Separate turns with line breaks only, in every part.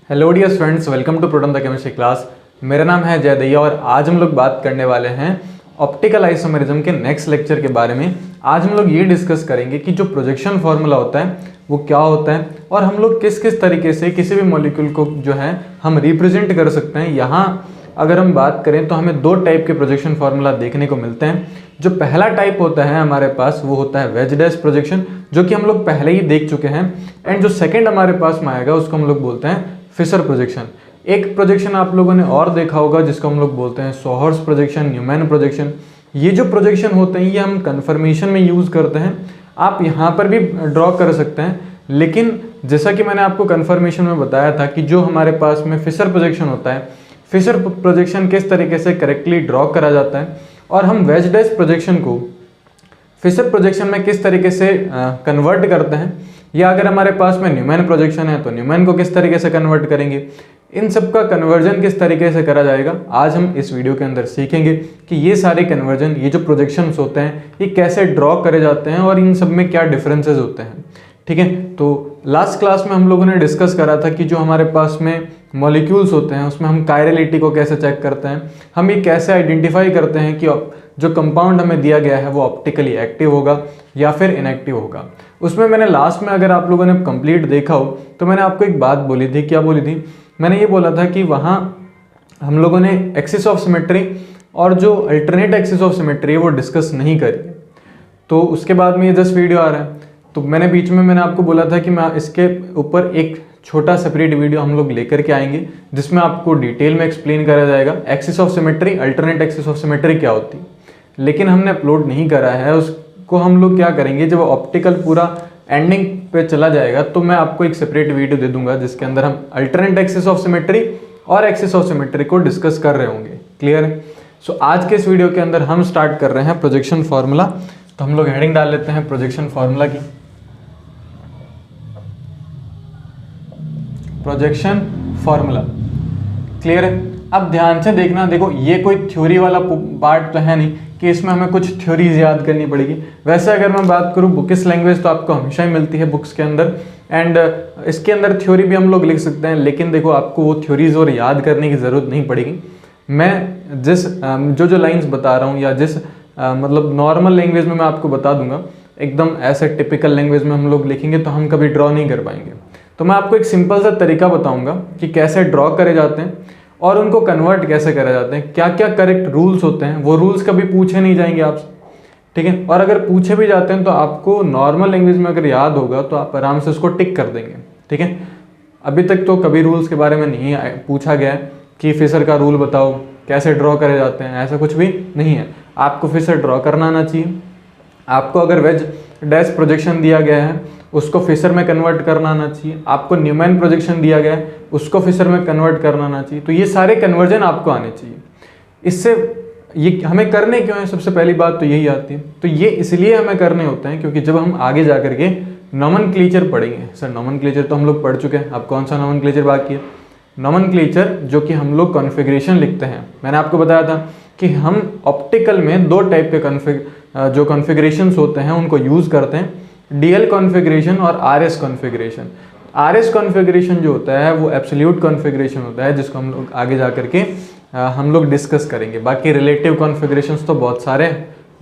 Hello dear students, welcome to Proton the chemistry class. मेरा नाम है जय दैया और आज हम लोग बात करने वाले हैं ऑप्टिकल आइसोमेरिज्म के नेक्स्ट लेक्चर के बारे में। आज हम लोग ये डिस्कस करेंगे कि जो प्रोजेक्शन फार्मूला होता है वो क्या होता है और हम लोग किस किस तरीके से किसी भी मॉलिक्यूल को जो है हम रिप्रेजेंट कर सकते हैं। यहाँ अगर हम बात करें तो हमें दो टाइप के प्रोजेक्शन फार्मूला देखने को मिलते हैं। जो पहला टाइप होता है हमारे पास वो होता है वेज डैश प्रोजेक्शन, जो कि हम लोग पहले ही देख चुके हैं। एंड जो सेकंड हमारे पास में आएगा उसको हम लोग बोलते हैं फिशर प्रोजेक्शन। एक प्रोजेक्शन आप लोगों ने और देखा होगा जिसको हम लोग बोलते हैं सोहर्स प्रोजेक्शन, न्यूमैन प्रोजेक्शन। ये जो प्रोजेक्शन होते हैं ये हम कन्फर्मेशन में यूज़ करते हैं। आप यहाँ पर भी ड्रॉ कर सकते हैं, लेकिन जैसा कि मैंने आपको कन्फर्मेशन में बताया था कि जो हमारे पास में फिशर प्रोजेक्शन होता है, फिशर प्रोजेक्शन किस तरीके से करेक्टली ड्रॉ करा जाता है और हम वेज डैश प्रोजेक्शन को फिशर प्रोजेक्शन में किस तरीके से कन्वर्ट करते हैं, या अगर हमारे पास में न्यूमैन प्रोजेक्शन है तो न्यूमैन को किस तरीके से कन्वर्ट करेंगे, इन सब का कन्वर्जन किस तरीके से करा जाएगा आज हम इस वीडियो के अंदर सीखेंगे कि ये सारे कन्वर्जन, ये जो प्रोजेक्शंस होते हैं ये कैसे ड्रॉ करे जाते हैं और इन सब में क्या डिफरेंसेस होते हैं। ठीक है, तो लास्ट क्लास में हम लोगों ने डिस्कस करा था कि जो हमारे पास में मॉलिक्यूल्स होते हैं उसमें हम कायरलिटी को कैसे चेक करते हैं, हम ये कैसे आइडेंटिफाई करते हैं कि जो कंपाउंड हमें दिया गया है वो ऑप्टिकली एक्टिव होगा या फिर इनएक्टिव होगा। उसमें मैंने लास्ट में, अगर आप लोगों ने कंप्लीट देखा हो तो मैंने आपको एक बात बोली थी। क्या बोली थी? मैंने ये बोला था कि वहाँ हम लोगों ने एक्सिस ऑफ सिमेट्री और जो अल्टरनेट एक्सिस ऑफ सिमेट्री है वो डिस्कस नहीं करी। तो उसके बाद में ये जस्ट वीडियो आ रहा है, तो मैंने बीच में मैंने आपको बोला था कि मैं इसके ऊपर एक छोटा सेपरेट वीडियो हम लोग लेकर के आएंगे जिसमें आपको डिटेल में एक्सप्लेन करा जाएगा axis of symmetry, alternate axis of symmetry क्या होती है। लेकिन हमने अपलोड नहीं करा है उसको। हम लोग क्या करेंगे, जब ऑप्टिकल पूरा एंडिंग पे चला जाएगा तो मैं आपको एक सेपरेट वीडियो दे दूंगा जिसके अंदर हम अल्टरनेट एक्सिस ऑफ सिमेट्री और एक्सिस ऑफ सिमेट्री को डिस्कस कर रहे होंगे। क्लियर है? सो आज के इस वीडियो के अंदर हम स्टार्ट कर रहे हैं प्रोजेक्शन फार्मूला। तो हम लोग हेडिंग डाल लेते हैं प्रोजेक्शन फार्मूला की। प्रोजेक्शन फार्मूला क्लियर है? अब ध्यान से देखना, देखो ये कोई थ्योरी वाला पार्ट तो है नहीं कि इसमें हमें कुछ थ्योरीज याद करनी पड़ेगी। वैसे अगर मैं बात करूँ बुकिश लैंग्वेज तो आपको हमेशा ही मिलती है बुक्स के अंदर, एंड इसके अंदर थ्योरी भी हम लोग लिख सकते हैं, लेकिन देखो आपको वो थ्योरीज और याद करने की ज़रूरत नहीं पड़ेगी। मैं जिस जो लाइन्स बता रहा हूँ या जिस मतलब नॉर्मल लैंग्वेज में मैं आपको बता दूंगा, एकदम ऐसे टिपिकल लैंग्वेज में हम लोग लिखेंगे तो हम कभी ड्रॉ नहीं कर पाएंगे। तो मैं आपको एक सिंपल सा तरीका बताऊंगा कि कैसे ड्रॉ करे जाते हैं और उनको कन्वर्ट कैसे करे जाते हैं, क्या क्या करेक्ट रूल्स होते हैं। वो रूल्स कभी पूछे नहीं जाएंगे आपसे, ठीक है? और अगर पूछे भी जाते हैं तो आपको नॉर्मल लैंग्वेज में अगर याद होगा तो आप आराम से उसको टिक कर देंगे। ठीक है, अभी तक तो कभी रूल्स के बारे में नहीं पूछा गया है कि फिशर का रूल बताओ कैसे ड्रॉ करे जाते हैं, ऐसा कुछ भी नहीं है। आपको फिशर ड्रॉ करना आना चाहिए। आपको अगर वेज डैश प्रोजेक्शन दिया गया है उसको फिशर में कन्वर्ट करना आना चाहिए। आपको न्यूमैन प्रोजेक्शन दिया गया है उसको फिशर में कन्वर्ट करना आना चाहिए। तो ये सारे कन्वर्जन आपको आने चाहिए। इससे ये हमें करने क्यों है, सबसे पहली बात तो यही आती है। तो ये इसलिए हमें करने होते हैं क्योंकि जब हम आगे जा करके नोमेनक्लेचर पढ़ेंगे। सर नोमेनक्लेचर तो हम लोग पढ़ चुके हैं, अब कौन सा नोमेनक्लेचर बाकी है? नोमेनक्लेचर जो कि हम लोग कॉन्फ़िगरेशन लिखते हैं। मैंने आपको बताया था कि हम ऑप्टिकल में दो टाइप के जो कॉन्फ़िगरेशंस होते हैं उनको यूज़ करते हैं, डीएल कॉन्फ़िगरेशन और आरएस कॉन्फ़िगरेशन। आरएस कॉन्फ़िगरेशन जो होता है वो एब्सोल्यूट कॉन्फ़िगरेशन होता है जिसको हम लोग आगे जा करके हम लोग डिस्कस करेंगे। बाकी रिलेटिव कॉन्फ़िगरेशंस तो बहुत सारे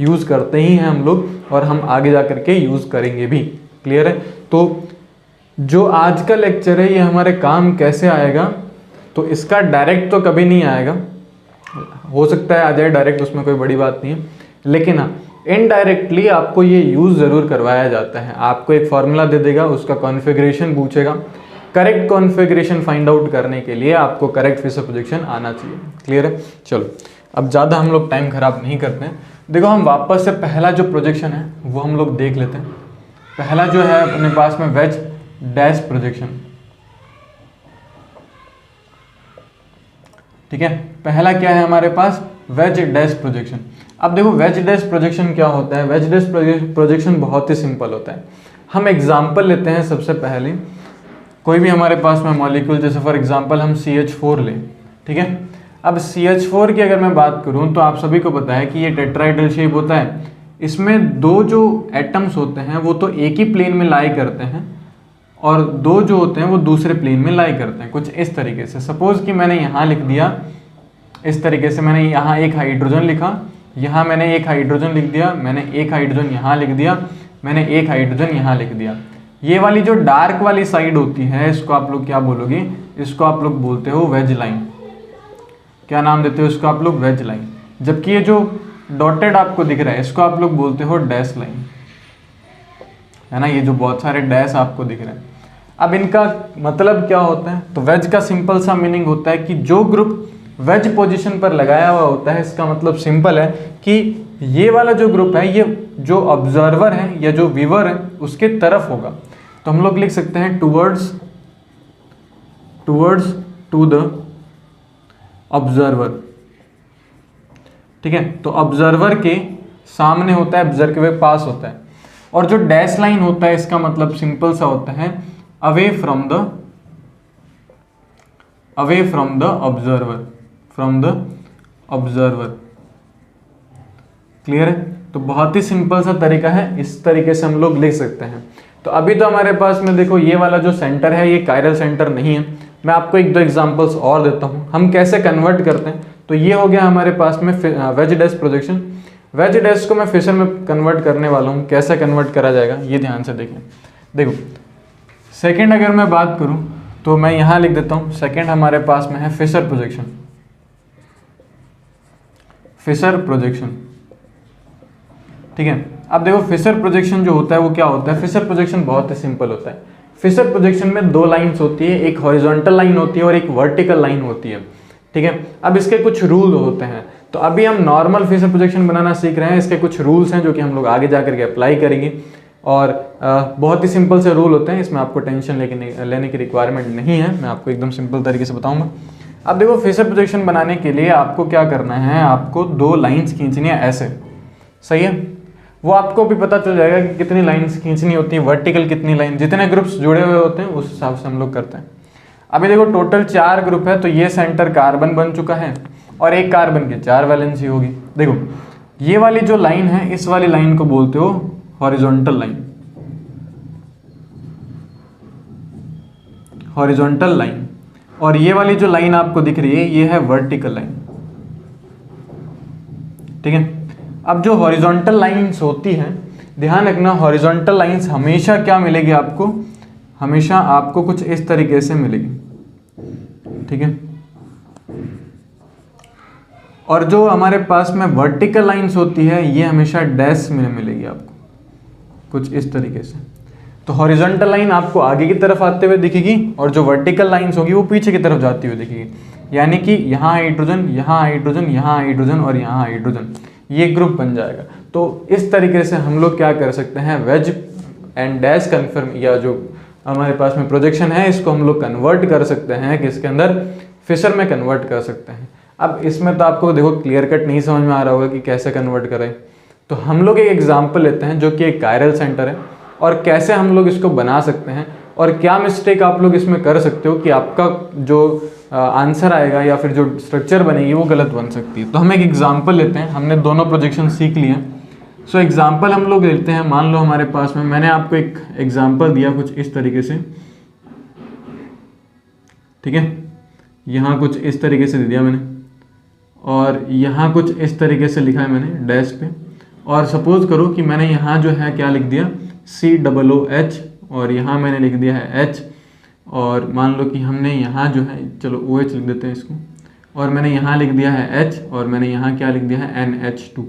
यूज़ करते ही हैं हम लोग और हम आगे जा करके यूज़ करेंगे भी। क्लियर है? तो जो आज का लेक्चर है ये हमारे काम कैसे आएगा, तो इसका डायरेक्ट तो कभी नहीं आएगा, हो सकता है आ जाए डायरेक्ट, उसमें कोई बड़ी बात नहीं है, लेकिन हाँ इनडायरेक्टली आपको ये यूज़ ज़रूर करवाया जाता है। आपको एक फार्मूला दे देगा, उसका कॉन्फ़िगरेशन पूछेगा, करेक्ट कॉन्फ़िगरेशन फाइंड आउट करने के लिए आपको करेक्ट फिशर प्रोजेक्शन आना चाहिए। क्लियर है? चलो अब ज़्यादा हम लोग टाइम ख़राब नहीं करते हैं। देखो हम वापस से पहला जो प्रोजेक्शन है वो हम लोग देख लेते हैं। पहला जो है अपने पास में वेज डैश प्रोजेक्शन। ठीक है, पहला क्या है हमारे पास? Veg dash projection. अब देखो वेज डैश प्रोजेक्शन क्या होता है। वेज डैश प्रोजेक्शन बहुत ही सिंपल होता है। हम एग्जांपल लेते हैं सबसे पहले, कोई भी हमारे पास में मॉलिक्यूल, जैसे फॉर एग्जांपल हम CH4 लें। ठीक है, अब CH4 की अगर मैं बात करूं तो आप सभी को पता है कि ये टेट्राहेड्रल शेप होता है। इसमें दो जो एटम्स होते हैं वो तो एक ही प्लेन में लाई करते हैं और दो जो होते हैं वो दूसरे प्लेन में लाई करते हैं, कुछ इस तरीके से। सपोज कि मैंने यहाँ लिख दिया इस तरीके से, मैंने यहाँ एक हाइड्रोजन लिखा, यहाँ मैंने एक हाइड्रोजन लिख दिया, मैंने एक हाइड्रोजन यहाँ लिख दिया, मैंने एक हाइड्रोजन यहाँ लिख दिया। ये वाली जो डार्क वाली साइड होती है इसको आप लोग क्या बोलोगे, इसको आप लोग बोलते हो वेज लाइन। क्या नाम देते हो इसको आप लोग, वेज लाइन। जबकि ये जो डॉटेड आपको दिख रहा है इसको आप लोग बोलते हो डैश लाइन, है ना। ये जो बहुत सारे डैश आपको दिख रहे हैं, अब इनका मतलब क्या होता है, तो वेज का सिंपल सा मीनिंग होता है कि जो ग्रुप वेज पोजीशन पर लगाया हुआ होता है, इसका मतलब सिंपल है कि ये वाला जो ग्रुप है ये जो ऑब्जर्वर है या जो व्यूअर है उसके तरफ होगा। तो हम लोग लिख सकते हैं टूवर्ड्स टू द ऑब्जर्वर, ठीक है। तो ऑब्जर्वर के सामने होता है, ऑब्जर्वर के पास होता है। और जो डैश लाइन होता है इसका मतलब सिंपल सा होता है away from the observer, clear है। तो बहुत ही सिंपल सा तरीका है, इस तरीके से हम लोग लिख सकते हैं। तो अभी तो हमारे पास में देखो ये वाला जो सेंटर है ये कायरल सेंटर नहीं है। मैं आपको एक दो एग्जांपल्स और देता हूँ हम कैसे कन्वर्ट करते हैं। तो ये हो गया हमारे पास में veg dash projection. Veg dash को मैं फिशर में कन्वर्ट करने वाला हूँ, कैसे कन्वर्ट करा जाएगा ये ध्यान से देखें। देखो सेकेंड अगर मैं बात करूँ तो मैं यहाँ लिख देता हूँ, सेकेंड हमारे पास में है फिशर प्रोजेक्शन, ठीक है। अब देखो फिशर प्रोजेक्शन जो होता है वो क्या होता है, फिशर प्रोजेक्शन बहुत ही सिंपल होता है। फिशर प्रोजेक्शन में दो लाइंस होती है, एक हॉरिजॉन्टल लाइन होती है और एक वर्टिकल लाइन होती है, ठीक है। अब इसके कुछ रूल होते हैं, तो अभी हम नॉर्मल फिशर प्रोजेक्शन बनाना सीख रहे हैं, इसके कुछ रूल्स हैं जो कि हम लोग आगे जाकर के अप्लाई करेंगे और बहुत ही सिंपल से रूल होते हैं, इसमें आपको टेंशन लेने की रिक्वायरमेंट नहीं है, मैं आपको एकदम सिंपल तरीके से बताऊंगा। अब देखो फिशर प्रोजेक्शन बनाने के लिए आपको क्या करना है, आपको दो लाइंस खींचनी है ऐसे, सही है। वो आपको भी पता चल जाएगा कि कितनी लाइंस खींचनी होती है, वर्टिकल कितनी लाइन, जितने ग्रुप्स जुड़े हुए होते हैं उस हिसाब से हम लोग करते हैं। अभी देखो टोटल 4 ग्रुप है, तो ये सेंटर कार्बन बन चुका है और एक कार्बन की 4 वैलेंसी होगी। देखो ये वाली जो लाइन है इस वाली लाइन को बोलते हो हॉरिजॉन्टल लाइन, और ये वाली जो लाइन आपको दिख रही है ये है वर्टिकल लाइन, ठीक है। अब जो हॉरिजॉन्टल लाइंस होती हैं, ध्यान रखना हॉरिजॉन्टल लाइंस हमेशा क्या मिलेगी आपको, हमेशा आपको कुछ इस तरीके से मिलेगी, ठीक है। और जो हमारे पास में वर्टिकल लाइंस होती है ये हमेशा डैश में मिलेगी आपको कुछ इस तरीके से। तो हॉरिजॉन्टल लाइन आपको आगे की तरफ आते हुए दिखेगी और जो वर्टिकल लाइंस होगी वो पीछे की तरफ जाती हुई दिखेगी। यानी कि यहाँ हाइड्रोजन, यहाँ हाइड्रोजन, यहाँ हाइड्रोजन और यहाँ हाइड्रोजन, ये ग्रुप बन जाएगा। तो इस तरीके से हम लोग क्या कर सकते हैं, वेज एंड डैश कन्फर्म या जो हमारे पास में प्रोजेक्शन है इसको हम लोग कन्वर्ट कर सकते हैं, किसके अंदर, फिशर में कन्वर्ट कर सकते हैं। अब इसमें तो आपको देखो क्लियर कट नहीं समझ में आ रहा होगा कि कैसे कन्वर्ट करें, तो हम लोग एक एग्जाम्पल लेते हैं जो कि एक कायरल सेंटर है और कैसे हम लोग इसको बना सकते हैं और क्या मिस्टेक आप लोग इसमें कर सकते हो कि आपका जो आंसर आएगा या फिर जो स्ट्रक्चर बनेगी वो गलत बन सकती है। तो हम एक एग्जाम्पल लेते हैं, हमने दोनों प्रोजेक्शन सीख लिए। सो एग्जाम्पल हम लोग लेते हैं, मान लो हमारे पास में, मैंने आपको एक एग्जाम्पल दिया कुछ इस तरीके से, ठीक है। यहाँ कुछ इस तरीके से दे दिया मैंने और यहाँ कुछ इस तरीके से लिखा है मैंने डैश पे, और सपोज करो कि मैंने यहाँ जो है क्या लिख दिया COOH और यहाँ मैंने लिख दिया है H, और मान लो कि हमने यहाँ जो है, चलो OH लिख देते हैं इसको, और मैंने यहाँ लिख दिया है H और मैंने यहाँ क्या लिख दिया है NH2,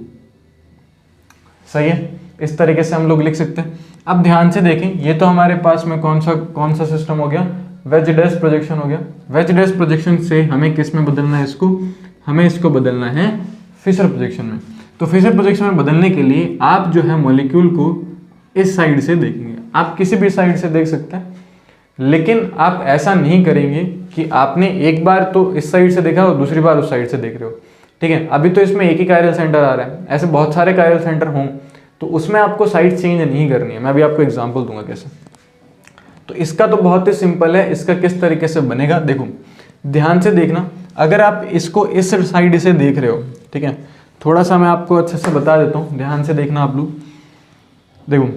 सही है। इस तरीके से हम लोग लिख सकते हैं। अब ध्यान से देखें, ये तो हमारे पास में कौन सा सिस्टम हो गया, वेज डैश प्रोजेक्शन हो गया। वेज डैश प्रोजेक्शन से हमें किस में बदलना है इसको, हमें इसको बदलना है फिशर प्रोजेक्शन में। तो फिशर प्रोजेक्शन में बदलने के लिए आप जो है मॉलिक्यूल को इस साइड से देखेंगे, आप किसी भी साइड से देख सकते हैं, लेकिन आप ऐसा नहीं करेंगे कि आपने एक बार तो इस साइड से देखा और दूसरी बार उस साइड से देख रहे हो, ठीक है। अभी तो इसमें एक ही कायरल सेंटर आ रहा है, ऐसे बहुत सारे कायरल सेंटर हों तो उसमें आपको साइड चेंज नहीं करनी है। मैं अभी आपको एग्जांपल दूंगा कैसे। तो इसका तो बहुत ही सिंपल है, इसका किस तरीके से बनेगा देखो, ध्यान से देखना। अगर आप इसको इस साइड से देख रहे हो, ठीक है, थोड़ा सा मैं आपको अच्छे से बता देता हूँ, ध्यान से देखना आप लोग। देखो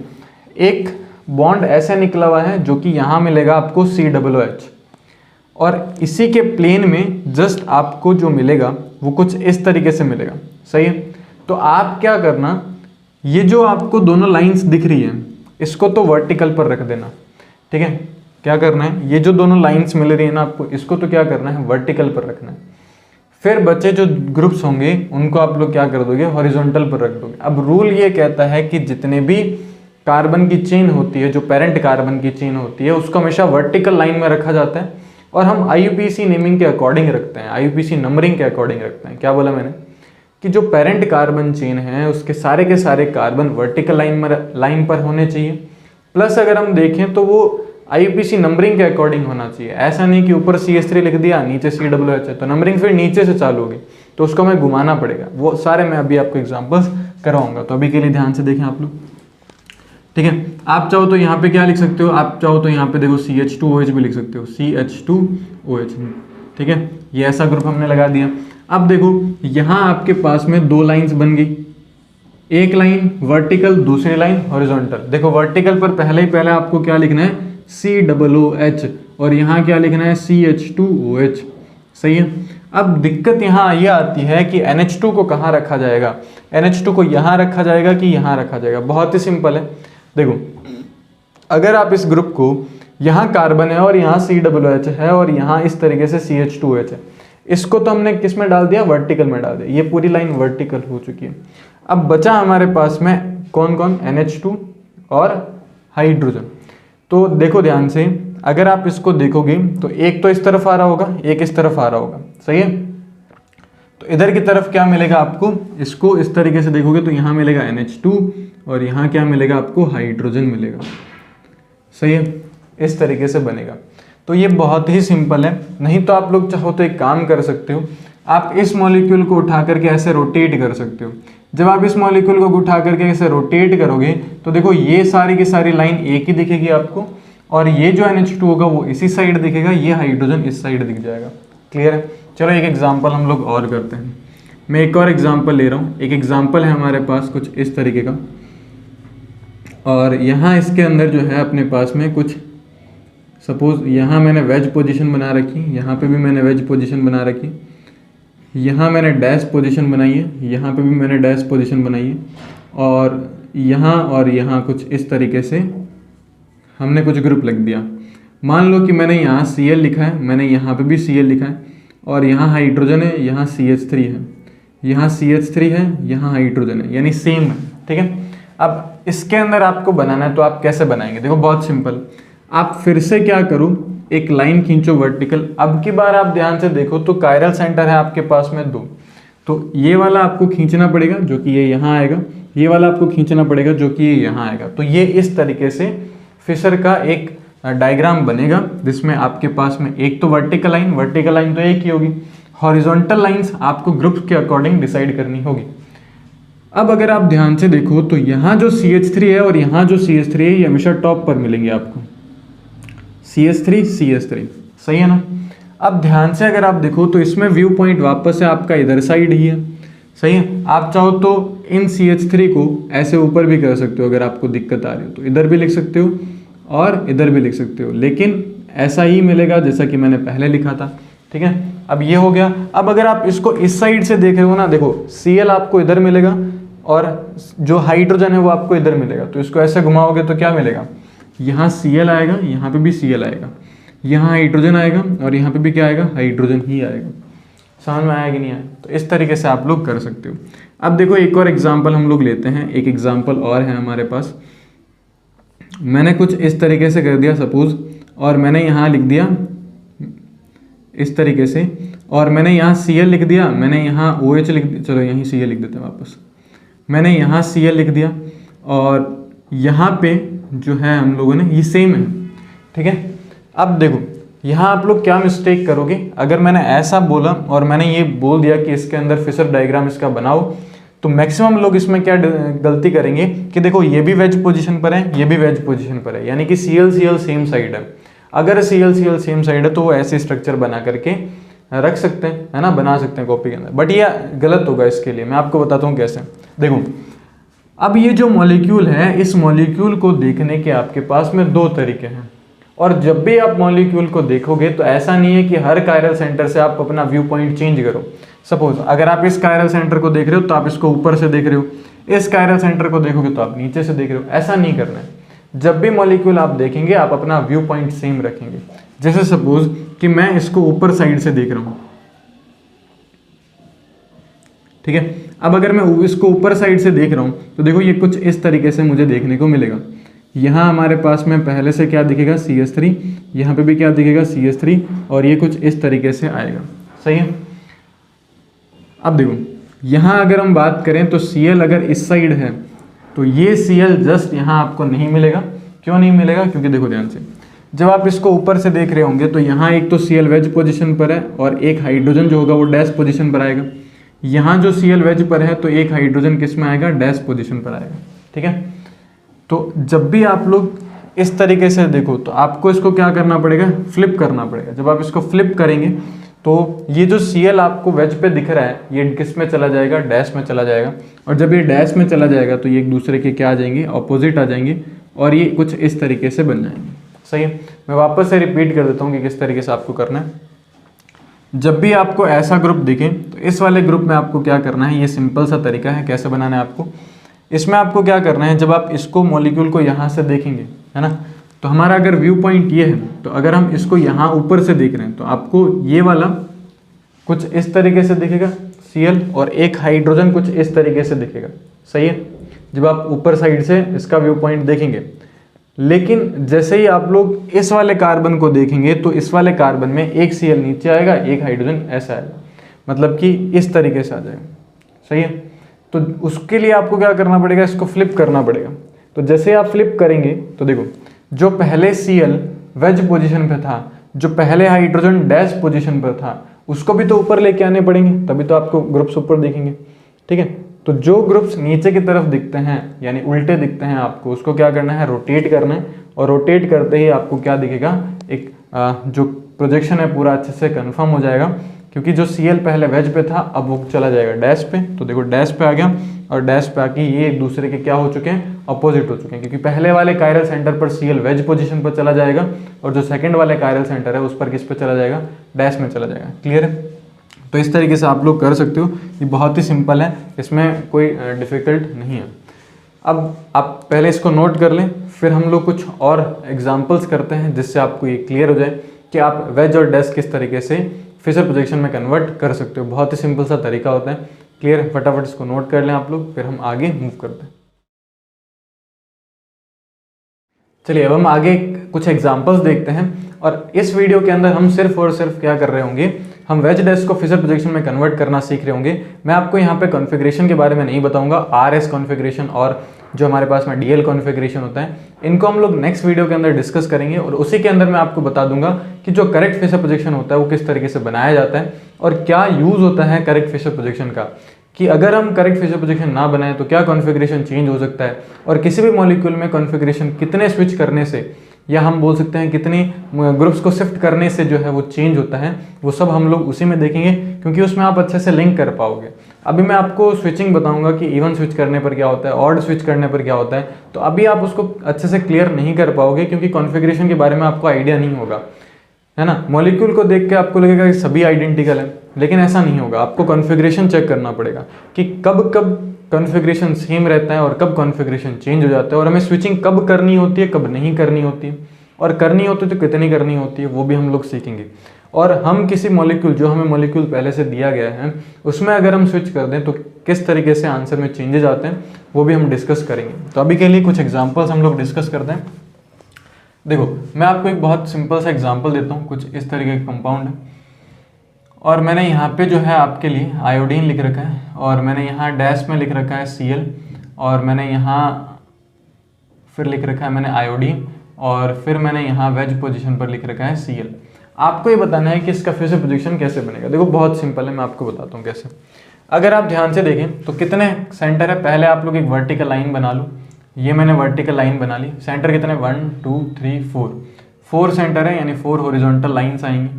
एक बॉन्ड ऐसे निकला हुआ है जो कि यहाँ मिलेगा आपको COOH, और इसी के प्लेन में जस्ट आपको जो मिलेगा वो कुछ इस तरीके से मिलेगा। सही है, तो आप क्या करना, ये जो आपको दोनों लाइंस दिख रही है इसको तो वर्टिकल पर रख देना। ठीक है, क्या करना है, ये जो दोनों लाइंस मिल रही है ना आपको, इसको तो क्या करना है, वर्टिकल पर रखना है। फिर बचे जो ग्रुप्स होंगे उनको आप लोग क्या कर दोगे, हॉरिजॉन्टल पर रख दोगे। अब रूल ये कहता है कि जितने भी कार्बन की चेन होती है, जो पेरेंट कार्बन की चेन होती है, उसको हमेशा वर्टिकल लाइन में रखा जाता है, और हम IUPAC नेमिंग के अकॉर्डिंग रखते हैं, IUPAC नंबरिंग के अकॉर्डिंग रखते हैं। क्या बोला मैंने, कि जो पेरेंट कार्बन चेन है उसके सारे के सारे कार्बन वर्टिकल लाइन पर होने चाहिए, प्लस अगर हम देखें तो वो IUPAC नंबरिंग के अकॉर्डिंग होना चाहिए। ऐसा नहीं कि ऊपर CH3 लिख दिया नीचे COOH है, तो नंबरिंग फिर नीचे से चालू होगी, तो उसको हमें घुमाना पड़ेगा। वो सारे मैं अभी आपको एग्जांपल्स करवाऊंगा, तो अभी के लिए ध्यान से देखें आप लोग। ठीक है, आप चाहो तो यहाँ पे क्या लिख सकते हो, आप चाहो तो यहाँ पे देखो CH2OH भी लिख सकते हो, CH2OH। ठीक है, ये ऐसा ग्रुप हमने लगा दिया। अब देखो यहाँ आपके पास में दो लाइंस बन गई, एक लाइन वर्टिकल, दूसरी लाइन हॉरिजॉन्टल। देखो वर्टिकल पर पहले आपको क्या लिखना है, COOH, और यहाँ क्या लिखना है, CH2OH। सही है, अब दिक्कत यहाँ ये आती है कि NH2 को कहाँ रखा जाएगा, NH2 को यहाँ रखा जाएगा कि यहाँ रखा जाएगा। बहुत ही सिंपल है, देखो अगर आप इस ग्रुप को, यहाँ कार्बन है और यहाँ COOH है और यहाँ इस तरीके से CH2OH है, इसको तो हमने किस में डाल दिया, वर्टिकल में डाल दिया, ये पूरी लाइन वर्टिकल हो चुकी है। अब बचा हमारे पास में कौन कौन, NH2 और हाइड्रोजन। तो देखो ध्यान से, अगर आप इसको देखोगे तो एक तो इस तरफ आ रहा होगा, एक इस तरफ आ रहा होगा। सही है, तो इधर की तरफ क्या मिलेगा आपको, इसको इस तरीके से देखोगे तो यहाँ मिलेगा NH2 और यहाँ क्या मिलेगा आपको, हाइड्रोजन मिलेगा। सही है, इस तरीके से बनेगा। तो ये बहुत ही सिंपल है। नहीं तो आप लोग चाहो तो एक काम कर सकते हो, आप इस मॉलिक्यूल को उठा करके ऐसे रोटेट कर सकते हो। जब आप इस मॉलिक्यूल को उठा करके ऐसे रोटेट करोगे तो देखो ये सारी की सारी लाइन एक ही दिखेगी आपको, और ये जो NH2 होगा वो इसी साइड दिखेगा, ये हाइड्रोजन इस साइड दिख जाएगा। क्लियर है, चलो एक एग्जाम्पल हम लोग और करते हैं। मैं एक और एग्जाम्पल ले रहा हूँ। एक एग्जाम्पल है हमारे पास कुछ इस तरीके का, और यहाँ इसके अंदर जो है अपने पास में कुछ, सपोज यहाँ मैंने वेज पोजीशन बना रखी, यहाँ पे भी मैंने वेज पोजीशन बना रखी, यहाँ मैंने डैश पोजीशन बनाई है, यहाँ पे भी मैंने डैश पोजीशन बनाई है, और यहाँ कुछ इस तरीके से हमने कुछ ग्रुप लिख दिया। मान लो कि मैंने यहाँ Cl लिखा है, मैंने यहाँ पे भी Cl लिखा है, और यहाँ हाइड्रोजन है, यहाँ CH3 है, यहाँ CH3 है, यहाँ हाइड्रोजन है, यानी सेम है। ठीक है, अब इसके अंदर आपको बनाना है तो आप कैसे बनाएंगे, देखो बहुत सिंपल। आप फिर से क्या करो, एक लाइन खींचो वर्टिकल। अब की बार आप ध्यान से देखो तो कायरल सेंटर है आपके पास में 2, तो ये वाला आपको खींचना पड़ेगा जो कि ये यहाँ आएगा, ये वाला आपको खींचना पड़ेगा जो कि ये यहाँ आएगा। तो ये इस तरीके से फिशर का एक डायग्राम बनेगा, जिसमें आपके पास में एक तो वर्टिकल लाइन तो एक ही होगी, हॉरिजॉन्टल लाइंस आपको ग्रुप के अकॉर्डिंग डिसाइड करनी होगी। अब अगर आप ध्यान से देखो तो यहाँ जो CH3 है और यहाँ जो CH3 है, ये हमेशा टॉप पर मिलेंगे आपको, CH3। सही है ना। अब ध्यान से अगर आप देखो तो इसमें व्यू पॉइंट वापस से आपका इधर साइड ही है। सही है, आप चाहो तो इन CH3 को ऐसे ऊपर भी कर सकते हो, अगर आपको दिक्कत आ रही हो तो इधर भी लिख सकते हो और इधर भी लिख सकते हो, लेकिन ऐसा ही मिलेगा जैसा कि मैंने पहले लिखा था। ठीक है, अब ये हो गया। अब अगर आप इसको इस साइड से देख रहे हो ना, देखो Cl आपको इधर मिलेगा और जो हाइड्रोजन है वो आपको इधर मिलेगा, तो इसको ऐसे घुमाओगे तो क्या मिलेगा, यहाँ Cl आएगा, यहाँ पे भी Cl आएगा, यहाँ हाइड्रोजन आएगा और यहाँ पे भी क्या आएगा, हाइड्रोजन ही आएगा। समझ में आया कि नहीं आया? तो इस तरीके से आप लोग कर सकते हो। अब देखो एक और एग्जाम्पल हम लोग लेते हैं, एक एग्जाम्पल और है हमारे पास। मैंने कुछ इस तरीके से कर दिया सपोज, और मैंने यहाँ लिख दिया इस तरीके से, और मैंने यहाँ Cl लिख दिया, मैंने यहाँ OH लिख दिया, चलो यहीं Cl लिख देते हैं वापस। मैंने यहाँ Cl लिख दिया और यहाँ पे जो है हम लोगों ने ये सेम है। ठीक है, अब देखो यहाँ आप लोग क्या मिस्टेक करोगे, अगर मैंने ऐसा बोला और मैंने ये बोल दिया कि इसके अंदर फिशर डायग्राम इसका बनाओ, तो मैक्सिमम लोग इसमें क्या गलती करेंगे कि देखो ये भी वेज पोजीशन पर है, ये भी वेज पोजीशन पर है, यानी कि Cl सेम साइड है। अगर Cl सेम साइड है तो वो ऐसे स्ट्रक्चर बना करके रख सकते हैं, है ना, बना सकते हैं कॉपी के अंदर, बट ये गलत होगा। इसके लिए मैं आपको बताता हूँ कैसे। देखो अब ये जो मॉलिक्यूल है, इस मॉलिक्यूल को देखने के आपके पास में दो तरीके हैं, और जब भी आप मॉलिक्यूल को देखोगे तो ऐसा नहीं है कि हर कायरल सेंटर से आप अपना व्यू पॉइंट चेंज करो। सपोज अगर आप इस कायरल सेंटर को देख रहे हो तो आप इसको ऊपर से देख रहे हो, इस कायरल सेंटर को देखोगे तो आप नीचे से देख रहे हो। ऐसा नहीं करना है। जब भी मॉलिक्यूल आप देखेंगे आप अपना व्यू पॉइंट सेम रखेंगे। जैसे सपोज कि मैं इसको ऊपर साइड से देख रहा हूं, ठीक है। अब अगर मैं इसको ऊपर साइड से देख रहा हूं तो देखो ये कुछ इस तरीके से मुझे देखने को मिलेगा। यहाँ हमारे पास में पहले से क्या दिखेगा, CH3, यहाँ पे भी क्या दिखेगा, CH3, और ये कुछ इस तरीके से आएगा। सही है। अब देखो यहाँ अगर हम बात करें तो Cl अगर इस साइड है तो ये Cl जस्ट यहाँ आपको नहीं मिलेगा। क्यों नहीं मिलेगा? क्योंकि देखो ध्यान से, जब आप इसको ऊपर से देख रहे होंगे तो यहाँ एक तो Cl वेज पोजीशन पर है और एक हाइड्रोजन जो होगा वो डैश पोजीशन पर आएगा। यहाँ जो Cl वेज पर है तो एक हाइड्रोजन किस में आएगा, डैश पोजीशन पर आएगा। ठीक है। तो जब भी आप लोग इस तरीके से देखो तो आपको इसको क्या करना पड़ेगा, फ्लिप करना पड़ेगा। जब आप इसको फ्लिप करेंगे तो ये जो Cl आपको वेज पे दिख रहा है ये किस में चला जाएगा, डैश में चला जाएगा। और जब ये डैश में चला जाएगा तो ये एक दूसरे के क्या आ जाएंगे, अपोजिट आ जाएंगे, और ये कुछ इस तरीके से बन जाएंगे। सही है। मैं वापस से रिपीट कर देता हूँ कि किस तरीके से आपको करना है। जब भी आपको ऐसा ग्रुप दिखे तो इस वाले ग्रुप में आपको क्या करना है, ये सिंपल सा तरीका है कैसे बनाना है आपको। इसमें आपको क्या करना है, जब आप इसको मॉलिक्यूल को यहाँ से देखेंगे, है ना, तो हमारा अगर व्यू पॉइंट ये है तो अगर हम इसको यहाँ ऊपर से देख रहे हैं तो आपको ये वाला कुछ इस तरीके से दिखेगा Cl, और एक हाइड्रोजन कुछ इस तरीके से दिखेगा। सही है, जब आप ऊपर साइड से इसका व्यू पॉइंट देखेंगे। लेकिन जैसे ही आप लोग इस वाले कार्बन को देखेंगे तो इस वाले कार्बन में एक Cl नीचे आएगा, एक हाइड्रोजन ऐसा आएगा, मतलब कि इस तरीके से आ जाएगा। सही है। तो उसके लिए आपको क्या करना पड़ेगा, इसको फ्लिप करना पड़ेगा। तो जैसे आप फ्लिप करेंगे तो देखो जो पहले Cl वेज पोजीशन पे था, जो पहले हाइड्रोजन डैश पोजीशन पर था, उसको भी तो ऊपर लेके आने पड़ेंगे, तभी तो आपको ग्रुप्स ऊपर दिखेंगे। ठीक है। तो जो ग्रुप्स नीचे की तरफ दिखते हैं यानी उल्टे दिखते हैं आपको, उसको क्या करना है, रोटेट करना है। और रोटेट करते ही आपको क्या दिखेगा, एक जो प्रोजेक्शन है पूरा अच्छे से कंफर्म हो जाएगा, क्योंकि जो Cl पहले वेज पे था अब वो चला जाएगा डैश पे। तो देखो डैश पे आ गया, और डैश पे आके ये एक दूसरे के क्या हो चुके हैं, अपोजिट हो चुके हैं, क्योंकि पहले वाले कायरल सेंटर पर Cl वेज पोजीशन पर चला जाएगा और जो सेकंड वाले कायरल सेंटर है उस पर किस पे चला जाएगा, डैश में चला जाएगा। क्लियर है। तो इस तरीके से आप लोग कर सकते हो, ये बहुत ही सिंपल है, इसमें कोई डिफिकल्ट नहीं है। अब आप पहले इसको नोट कर लें, फिर हम लोग कुछ और एग्जाम्पल्स करते हैं जिससे आपको ये क्लियर हो जाए कि आप वेज और डैश किस तरीके से फिशर प्रोजेक्शन में कन्वर्ट कर सकते हो। बहुत ही सिंपल सा तरीका होता है। क्लियर है। फटाफट इसको नोट कर लें आप लोग, फिर हम आगे मूव करते हैं। चलिए अब हम आगे कुछ एग्जांपल्स देखते हैं, और इस वीडियो के अंदर हम सिर्फ और सिर्फ क्या कर रहे होंगे, हम वेज डैश को फिशर प्रोजेक्शन में कन्वर्ट करना सीख रहे होंगे। मैं आपको यहाँ पे कॉन्फ़िगरेशन के बारे में नहीं बताऊंगा। RS कॉन्फ़िगरेशन और जो हमारे पास में DL कॉन्फ़िगरेशन होता है, इनको हम लोग नेक्स्ट वीडियो के अंदर डिस्कस करेंगे, और उसी के अंदर मैं आपको बता दूंगा कि जो करेक्ट फिशर प्रोजेक्शन होता है वो किस तरीके से बनाया जाता है और क्या यूज़ होता है करेक्ट फिशर प्रोजेक्शन का, कि अगर हम करेक्ट फिशर प्रोजेक्शन ना बनाएं तो क्या कॉन्फ़िगरेशन चेंज हो सकता है, और किसी भी मॉलिक्यूल में कॉन्फ़िगरेशन कितने स्विच करने से, या हम बोल सकते हैं कितने ग्रुप्स को शिफ्ट करने से जो है वो चेंज होता है, वो सब हम लोग उसी में देखेंगे, क्योंकि उसमें आप अच्छे से लिंक कर पाओगे। अभी मैं आपको स्विचिंग बताऊंगा कि इवन स्विच करने पर क्या होता है, ऑड स्विच करने पर क्या होता है, तो अभी आप उसको अच्छे से क्लियर नहीं कर पाओगे क्योंकि कॉन्फ़िगरेशन के बारे में आपको आइडिया नहीं होगा, है ना। मॉलिक्यूल को देख के आपको लगेगा कि सभी आइडेंटिकल है, लेकिन ऐसा नहीं होगा। आपको कॉन्फ़िगरेशन चेक करना पड़ेगा कि कब कब कॉन्फ़िगरेशन सेम रहता है और कब कॉन्फ़िगरेशन चेंज हो जाता है, और हमें स्विचिंग कब करनी होती है, कब नहीं करनी होती है, और करनी होती है तो कितनी करनी होती है, वो भी हम लोग सीखेंगे। और हम किसी मॉलिक्यूल, जो हमें मॉलिक्यूल पहले से दिया गया है, उसमें अगर हम स्विच कर दें तो किस तरीके से आंसर में चेंजेस आते हैं वो भी हम डिस्कस करेंगे। तो अभी के लिए कुछ एग्जांपल्स हम लोग डिस्कस करते हैं। देखो मैं आपको एक बहुत सिंपल सा एग्जांपल देता हूँ। कुछ इस तरीके का कंपाउंड है, और मैंने यहाँ पे जो है आपके लिए आयोडीन लिख रखा है, और मैंने यहाँ डैश में लिख रखा है Cl, और मैंने यहाँ फिर लिख रखा है मैंने आयोडीन, और फिर मैंने यहाँ वेज पोजीशन पर लिख रखा है Cl। आपको ये बताना है कि इसका फिशर प्रोजेक्शन कैसे बनेगा। देखो बहुत सिंपल है, मैं आपको बताता हूँ कैसे। अगर आप ध्यान से देखें तो कितने सेंटर है, पहले आप लोग एक वर्टिकल लाइन बना लो। ये मैंने वर्टिकल लाइन बना ली। सेंटर कितने, 1 2 3 4 सेंटर है, यानी 4 हॉरिजॉन्टल लाइन्स आएंगी।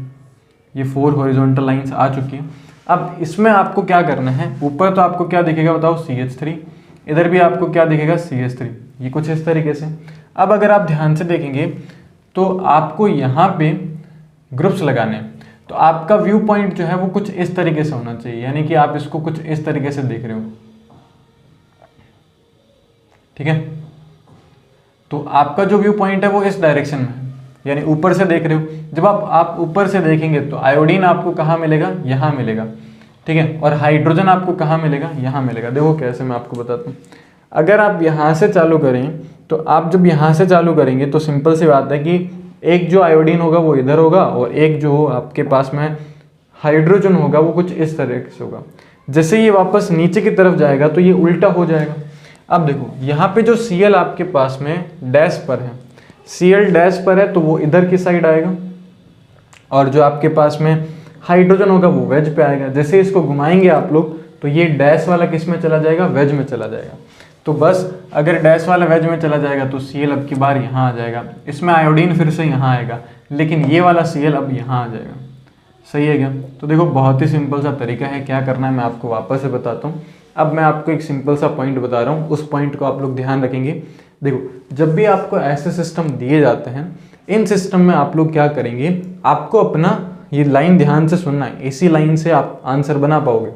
ये 4 हॉरिजॉन्टल लाइन्स आ चुकी हैं। अब इसमें आपको क्या करना है, ऊपर तो आपको क्या दिखेगा बताओ, CH3, इधर भी आपको क्या दिखेगा, CH3, ये कुछ इस तरीके से। अब अगर आप ध्यान से देखेंगे तो आपको यहाँ पे ग्रुप्स लगाने हैं, तो आपका व्यू पॉइंट जो है वो कुछ इस तरीके से होना चाहिए, यानी कि आप इसको कुछ इस तरीके से देख रहे हो, ठीक है। तो आपका जो व्यू पॉइंट है वो इस डायरेक्शन में है, यानी ऊपर से देख रहे हो। जब आप ऊपर से देखेंगे तो आयोडीन आपको कहाँ मिलेगा, यहाँ मिलेगा, ठीक है। और हाइड्रोजन आपको कहाँ मिलेगा, यहाँ मिलेगा। देखो कैसे, मैं आपको बताता हूँ। अगर आप यहाँ से चालू करें तो आप जब यहाँ से चालू करेंगे तो सिंपल सी बात है कि एक जो आयोडीन होगा वो इधर होगा, और एक जो आपके पास में हाइड्रोजन होगा वो कुछ इस तरीके से होगा। जैसे ये वापस नीचे की तरफ जाएगा तो ये उल्टा हो जाएगा। अब देखो यहाँ पे जो Cl आपके पास में डैश पर है, Cl डैश पर है तो वो इधर की साइड आएगा, और जो आपके पास में हाइड्रोजन होगा वो वेज पे आएगा। जैसे इसको घुमाएंगे आप लोग तो ये डैश वाला किस में चला जाएगा, वेज में चला जाएगा। तो बस अगर डैश वाला वेज में चला जाएगा तो Cl अब की बार यहाँ आ जाएगा, इसमें आयोडीन फिर से यहाँ आएगा, लेकिन ये वाला Cl अब यहाँ आ जाएगा। सही है क्या? तो देखो बहुत ही सिंपल सा तरीका है, क्या करना है मैं आपको वापस से बताता हूँ। अब मैं आपको एक सिंपल सा पॉइंट बता रहा हूँ, उस पॉइंट को आप लोग ध्यान रखेंगे। देखो जब भी आपको ऐसे सिस्टम दिए जाते हैं, इन सिस्टम में आप लोग क्या करेंगे, आपको अपना ये लाइन ध्यान से सुनना है, इसी लाइन से आप आंसर बना पाओगे।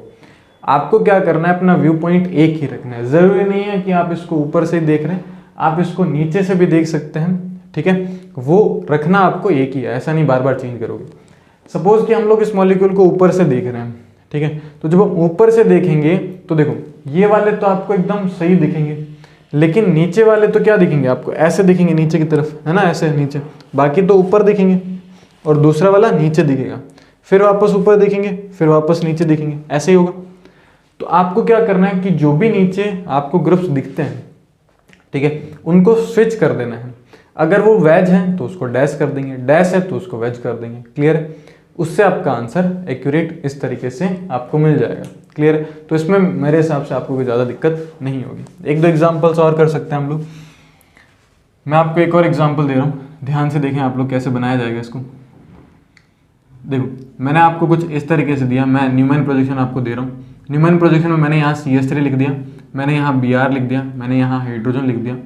आपको क्या करना है, अपना व्यू पॉइंट एक ही रखना है। ज़रूरी नहीं है कि आप इसको ऊपर से देख रहे हैं, आप इसको नीचे से भी देख सकते हैं, ठीक है। वो रखना आपको एक ही है, ऐसा नहीं बार बार चेंज करोगे। सपोज कि हम लोग इस मॉलिक्यूल को ऊपर से देख रहे हैं, ठीक है। तो जब हम ऊपर से देखेंगे तो देखो ये वाले तो आपको एकदम सही दिखेंगे, लेकिन नीचे वाले तो क्या दिखेंगे आपको, ऐसे दिखेंगे नीचे की तरफ, है ना, ऐसे नीचे। बाकी तो ऊपर दिखेंगे, और दूसरा वाला नीचे दिखेगा, फिर वापस ऊपर दिखेंगे, फिर वापस नीचे दिखेंगे, ऐसे ही होगा। तो आपको क्या करना है कि जो भी नीचे आपको ग्रुप्स दिखते हैं, ठीक है, उनको स्विच कर देना है। अगर वो वेज है तो उसको डैश कर देंगे, डैश है तो उसको वेज कर देंगे। क्लियर है? उससे आपका आंसर एक्यूरेट इस तरीके से आपको मिल जाएगा। क्लियर है? तो इसमें मेरे हिसाब से आपको कोई ज़्यादा दिक्कत नहीं होगी। एक दो एग्जाम्पल्स और कर सकते हैं हम लोग। मैं आपको एक और एग्जाम्पल दे रहा हूँ, ध्यान से देखें आप लोग कैसे बनाया जाएगा इसको। देखो मैंने आपको कुछ इस तरीके से दिया, मैं न्यूमैन प्रोजेक्शन आपको दे रहा हूँ। न्यूमैन प्रोजेक्शन में मैंने यहाँ CH3 लिख दिया, मैंने यहाँ Br लिख दिया, मैंने यहाँ हाइड्रोजन लिख दिया,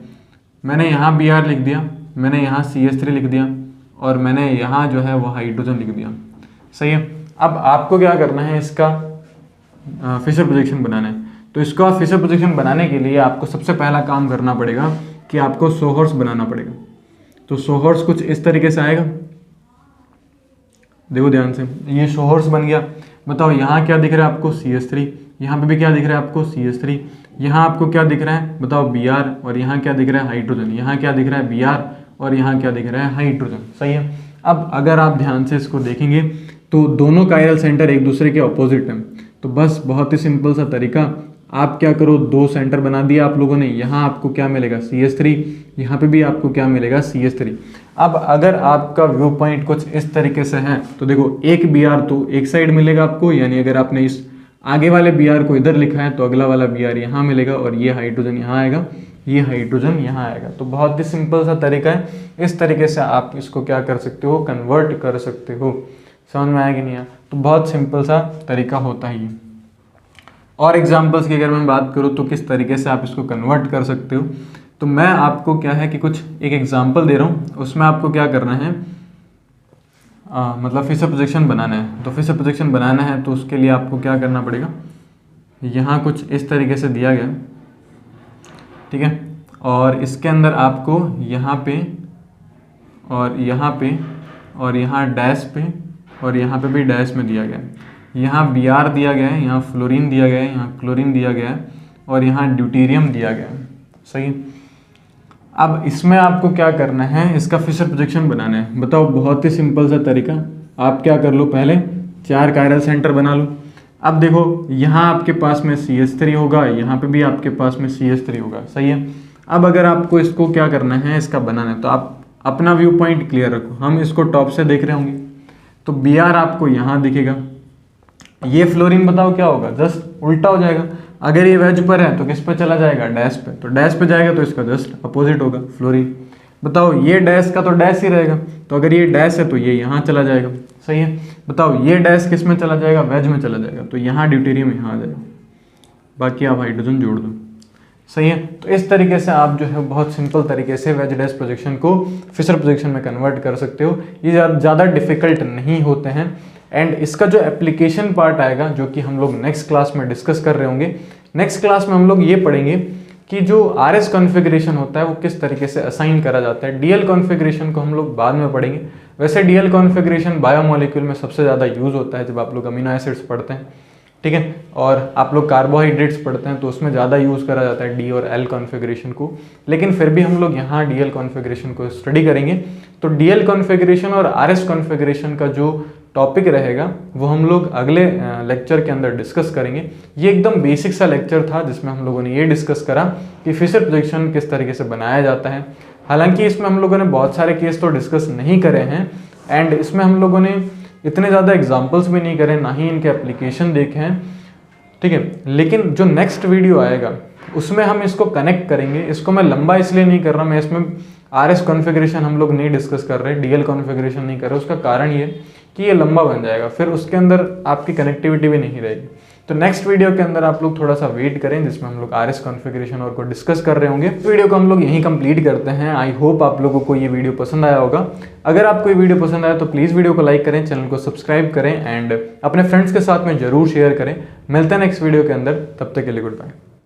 मैंने यहाँ Br लिख दिया, मैंने यहाँ CH3 लिख दिया, और मैंने यहाँ जो है वो हाइड्रोजन लिख दिया। सही है? अब आपको क्या करना है, इसका फिशर प्रोजेक्शन बनाना है। तो इसका फिशर प्रोजेक्शन बनाने के लिए आपको सबसे पहला काम करना पड़ेगा कि आपको सोहर्स बनाना पड़ेगा। तो सोहर्स कुछ इस तरीके से आएगा, देखो ध्यान से, ये सोहर्स बन गया। बताओ यहाँ क्या दिख रहा है आपको, CH3, यहाँ पे भी क्या दिख रहा है आपको, CH3, यहाँ आपको क्या दिख रहा है बताओ, Br, और यहाँ क्या दिख रहा है, हाइड्रोजन, यहाँ क्या दिख रहा है, Br, और यहाँ क्या दिख रहा है, हाइड्रोजन। सही है? अब अगर आप ध्यान से इसको देखेंगे तो दोनों कायरल सेंटर एक दूसरे के ऑपोजिट हैं। तो बस बहुत ही सिंपल सा तरीका, आप क्या करो, दो सेंटर बना दिया आप लोगों ने। यहाँ आपको क्या मिलेगा, CH3, यहाँ पे भी आपको क्या मिलेगा, CH3। अब अगर आपका व्यू पॉइंट कुछ इस तरीके से है तो देखो एक Br तो एक साइड मिलेगा आपको, यानी अगर आपने इस आगे वाले Br को इधर लिखा है तो अगला वाला Br यहाँ मिलेगा, और ये हाइड्रोजन यहाँ आएगा, ये हाइड्रोजन यहाँ आएगा। तो बहुत ही सिंपल सा तरीका है, इस तरीके से आप इसको क्या कर सकते हो, कन्वर्ट कर सकते हो। समझ में आया कि नहीं आया? तो बहुत सिंपल सा तरीका होता है ये। और एग्जाम्पल्स की अगर मैं बात करूँ तो किस तरीके से आप इसको कन्वर्ट कर सकते हो, तो मैं आपको क्या है कि कुछ एक एग्जाम्पल दे रहा हूँ, उसमें आपको क्या करना है, मतलब फिशर प्रोजेक्शन बनाना है। तो फिशर प्रोजेक्शन बनाना है तो उसके लिए आपको क्या करना पड़ेगा, यहाँ कुछ इस तरीके से दिया गया, ठीक है, और इसके अंदर आपको यहाँ पे और यहाँ पे और यहाँ डैश पे और यहाँ पे भी डैश में दिया गया है। यहाँ Br दिया गया है, यहाँ फ्लोरीन दिया गया है, यहाँ क्लोरीन दिया गया है, और यहाँ ड्यूटेरियम दिया गया है। सही है? अब इसमें आपको क्या करना है, इसका फिशर प्रोजेक्शन बनाना है। बताओ बहुत ही सिंपल सा तरीका, आप क्या कर लो, पहले 4 कायरल सेंटर बना लो। अब देखो यहाँ आपके पास में CH3 होगा, यहाँ पे भी आपके पास में CH3 होगा। सही है? अब अगर आपको इसको क्या करना है, इसका बनाना है, तो आप अपना व्यू पॉइंट क्लियर रखो। हम इसको टॉप से देख रहे होंगे तो Br आपको यहाँ दिखेगा, ये फ्लोरीन बताओ क्या होगा, जस्ट उल्टा हो जाएगा। अगर ये वेज पर है तो किस पे चला जाएगा, डैश पे, तो डैश पे जाएगा तो इसका जस्ट अपोजिट होगा, फ्लोरीन। बताओ ये डैश का तो डैश ही रहेगा, तो अगर ये डैश है तो ये यहाँ चला जाएगा। सही है? बताओ ये डैश किस में चला जाएगा, वेज में चला जाएगा, तो यहाँ ड्यूटेरियम यहाँ आ जाएगा, बाकी आप हाइड्रोजन जोड़ दो। सही है। तो इस तरीके से आप जो है बहुत सिंपल तरीके से वेज डैश प्रोजेक्शन को फिशर प्रोजेक्शन में कन्वर्ट कर सकते हो। ये ज़्यादा डिफिकल्ट नहीं होते हैं। एंड इसका जो एप्लीकेशन पार्ट आएगा जो कि हम लोग नेक्स्ट क्लास में डिस्कस कर रहे होंगे, नेक्स्ट क्लास में हम लोग ये पढ़ेंगे कि जो RS कॉन्फ़िगरेशन होता है वो किस तरीके से असाइन करा जाता है। DL कॉन्फ़िगरेशन को हम लोग बाद में पढ़ेंगे। वैसे DL कॉन्फ़िगरेशन बायोमोलिक्यूल में सबसे ज़्यादा यूज़ होता है जब आप लोग अमीनो एसिड्स पढ़ते हैं, ठीक है, और आप लोग कार्बोहाइड्रेट्स पढ़ते हैं तो उसमें ज़्यादा यूज़ करा जाता है D और L कॉन्फ़िगरेशन को। लेकिन फिर भी हम लोग यहाँ DL कॉन्फ़िगरेशन को स्टडी करेंगे। तो DL कॉन्फ़िगरेशन और RS कॉन्फ़िगरेशन का जो टॉपिक रहेगा वो हम लोग अगले लेक्चर के अंदर डिस्कस करेंगे। ये एकदम बेसिक सा लेक्चर था जिसमें हम लोगों ने ये डिस्कस करा कि फिशर प्रोजेक्शन किस तरीके से बनाया जाता है। हालांकि इसमें हम लोगों ने बहुत सारे केस तो डिस्कस नहीं करे हैं एंड इसमें हम लोगों ने इतने ज़्यादा एग्जाम्पल्स भी नहीं करे, ना ही इनके एप्लीकेशन देखे हैं, ठीक है। लेकिन जो नेक्स्ट वीडियो आएगा उसमें हम इसको कनेक्ट करेंगे। इसको मैं लंबा इसलिए नहीं कर रहा, मैं इसमें RS कॉन्फ़िगरेशन हम लोग नहीं डिस्कस कर रहे, DL कॉन्फ़िगरेशन नहीं कर रहे। उसका कारण ये कि ये लंबा बन जाएगा, फिर उसके अंदर आपकी कनेक्टिविटी भी नहीं रहेगी। तो नेक्स्ट वीडियो के अंदर आप लोग थोड़ा सा वेट करें जिसमें हम लोग RS कॉन्फ़िगरेशन और को डिस्कस कर रहे होंगे। वीडियो को हम लोग यहीं कंप्लीट करते हैं। आई होप आप लोगों को ये वीडियो पसंद आया होगा। अगर आपको ये वीडियो पसंद आया तो प्लीज़ वीडियो को लाइक करें, चैनल को सब्सक्राइब करें एंड अपने फ्रेंड्स के साथ में ज़रूर शेयर करें। मिलते हैं नेक्स्ट वीडियो के अंदर, तब तक के लिए गुड बाय।